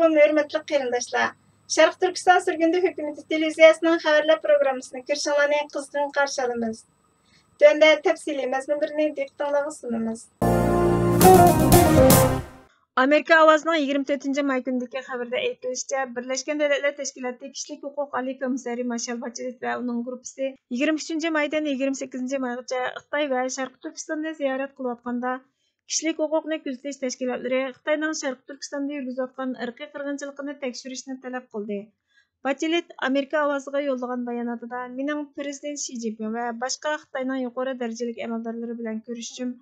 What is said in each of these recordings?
Assalamu hörmetli qarindoshlar. Sharq Turkiston Surgundi hukumati televiziyasining xabarlar programmasini ko'rishinglarni qizg'in qarshi olamiz. Tunda tafsiliy mazmunlarini diqqatingizga sunamiz. Amerika ovozining 24-may kundagi xabarda aytilishicha, Birlashgan Davlatlar Tashkiloti Kishilik huquq oliy komissari Mashal Bachelet va uning gruppasi 23-maydan 28-maygacha Xitoy va Sharq Turkistonni ziyorat qilayotganda kishilik huquqni kuzatish tashkilotlari Xitoyning Sharq Turkistonda yurgizayotgan irqiy qirg'inchilikni tekshirishni talab qildi. Bachelet Amerika ovoziga yo'llagan bayonotida mening prezident Shi Jinping va boshqa Xitoyning yuqori darajalik amaldorlari bilan ko'rishishim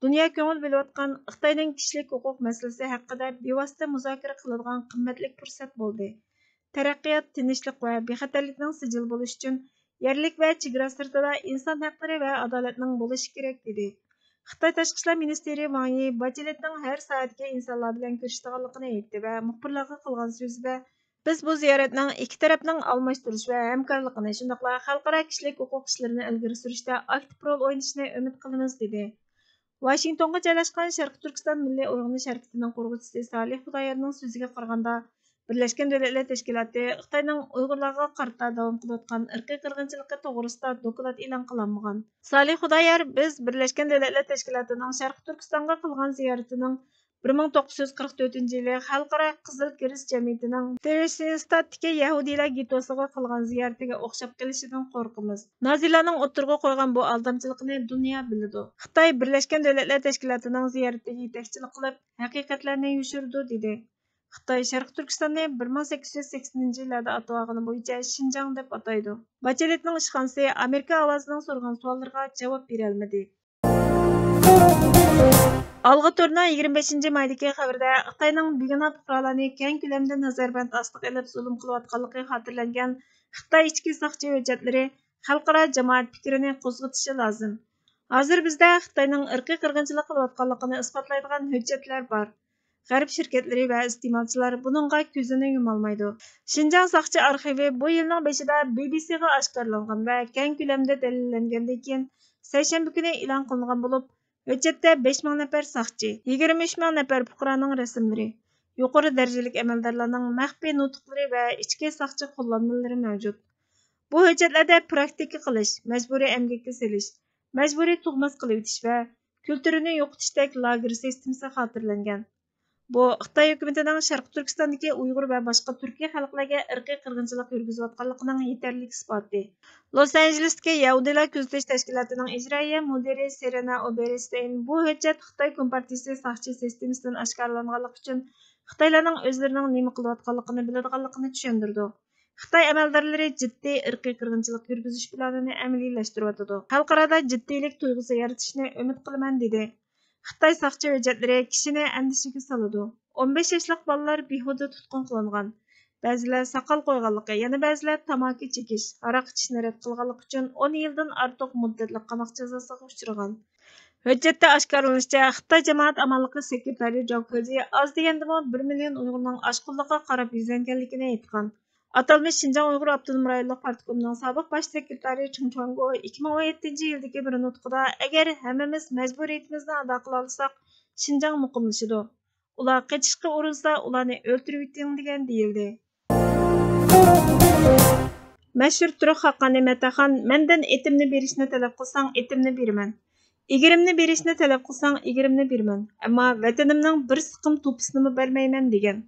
dunyo ko'ngil bo'layotgan Xitoyning kishilik huquq masalasi haqida bevosita muzokara qiladigan qimmatli fursat bo'ldi. Taraqqiyot, tinchlik va bexatarlikning sijil bo'lish uchun yerlik va chegara sirtida inson haqlari va adolatning bo'lishi kerak dedi. Xitoy Tashqi ishlar ministri Wang Yi Bacheletning har soatga insonlar bilan ko'rishadiganligini aytdi va muxbirlarga qilgan so'zida biz bu ziyoratning ikki tarafning almashtirish va hamkorligini, shundaqla xalqaro kishilik huquq ishlarini ilgari surishda aktiv rol o'ynashini umid qilamiz dedi. Washingtonga joylashgan Sharq Turkiston Milliy Uyg'unish harakatining qurg'uvchisi Salih Xudoyarning so'ziga qaraganda, Birlashgan Davlatlar Tashkiloti Xitoyning Uyg'urlarga qarata davom qilayotgan irqiy qirg'inchiligi to'g'risida doklad e'lon qilinmagan. Salih Xudoyar biz Birlashgan Davlatlar Tashkilotining Sharq Turkistonga qilgan ziyaratining 1944-yili Xalqaro Qizil Kirist jamiyatining Theresienstadtdagi Yahudiylar getosiga qilgan ziyaratiga o'xshab kelishidan qo'rqamiz. Nazilarning o'ttirg'a qo'ygan bu aldamchilikni dunyo biladi. Xitoy Birlashgan Davlatlar Tashkilotining ziyaratiga yetakchilik qilib, haqiqatlarni yushirdi dedi. Xitoy Sharq Turkistonni 1880-yillarda atog'ini bo'yicha Xinjiang deb ataydi. Bacheletning ishxonasi Amerika ovozining so'rgan savollariga javob bera olmadi. Alg'a turning 25-maydagi xabarda Xitoyning begunoh fuqarolarni keng ko'lamda nazarband ostiga olib zulm qilayotganligi xotirlangan Xitoy ichki soqchi hujjatlari xalqaro jamoat fikrini qo'zg'atishi lozim. Hozir bizda Xitoyning irqiy qirg'inchilik qilayotganligini isbotlaydigan hujjatlar bor. G'arb shirkatlari va iste'molchilar buningga ko'zini yumolmaydi. Xinjiang soqchi arxivi bu yilning boshida BBCga oshkorlangan va keng ko'lamda dalillangandan keyin seshanba kuni e'lon qilingan bo'lib, hujjatda 5000 nafar soqchi, 23000 nafar fuqaroning rasmlari, yuqori darajalik amaldorlarning maxfiy nutqlari va ichki soqchi qo'llanmalari mavjud. Bu hujjatlarda praktika qilish, majburiy emgakka selish, majburiy tug'mas qilib o'tish va kulturini yo'qitishdek lager sistemasi xotirlangan. Bu Xitoy hukumatining Sharq Turkistondagi Uyg'ur va boshqa turkiy xalqlarga irqiy qirg'inchilik yurgizayotganligining yetarli isboti. Los-Anjelesdagi Yahudilar kuzatish tashkilotining ijroiya mudiri Serena Oberstein bu hujjat Xitoy Kompartiyasi soqchi sistemasidan oshkorlanganligi uchun Xitoylarning o'zlarining nima qilayotganligini biladiganligini tushundirdi. Xitoy amaldorlari jiddiy irqiy qirg'inchilik yurgizish planini amaliylashtiryotdi. Xalqarada jiddiylik tuyg'usi yaratishni umid qilaman dedi. Xitoy soqchi hujjatlari kishini andishiga soladi. 15 yoshlik bolalar behuda tutqun qilingan. Ba'zilar soqol qo'yganligi, yana ba'zilar tamaki chekish, aroq ichishni rad qilganligi uchun 10 yildan ortiq muddatli qamoq jazosiga uchragan. Hujjatda oshkorlanishicha, Xitoy jamoat amonligi sekretari Zhou Keji oz degandimi 1 million Uyg'urning oshqulliqqa qarab yuzlanganligini aytgan. Atalmış Xinjiang Uyg'ur Abdunum rayonluq partikomining sobiq bosh sekretari Chung Changgu 2017-yildagi bir nutqida agar hammamiz majburiyatimizni ado qila olsak, Xinjiang muqimlashadi. Ular qochishga urinsa, ularni o'ltirib yuting degan deyildi. Mashhur turk xaqani Mataxon mendan etimni berishni talab qilsang, etimni beraman. Egirimni berishni talab qilsang, egirimni beraman. Ammo vatanimning bir siqim to'pisini bermayman degan.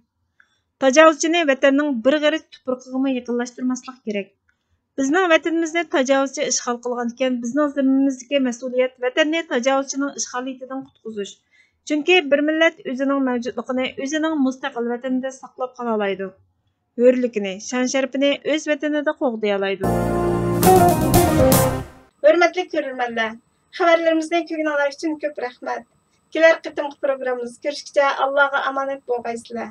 Tajovuzchini vatanning bir g'arit tuproqqiga yaqinlashtirmaslik kerak. Bizning vatanimizni tajovuzchi ishg'ol qilgan ekan, bizning zimmamizdagi mas'uliyat vatanni tajovuzchining ishg'oliyatidan qutqizish. Chunki bir millat o'zining mavjudligini, o'zining mustaqil vatanida saqlab qola oladi. Hurlikni, shon-sharafini o'z vatanida qo'g'day oladi. Hurmatli ko'ruvchilar, xabarlarimizni ko'rganlar uchun ko'p rahmat. Kelar qitimli programmamiz ko'rishguncha Allohga omonat bo'lgaysizlar.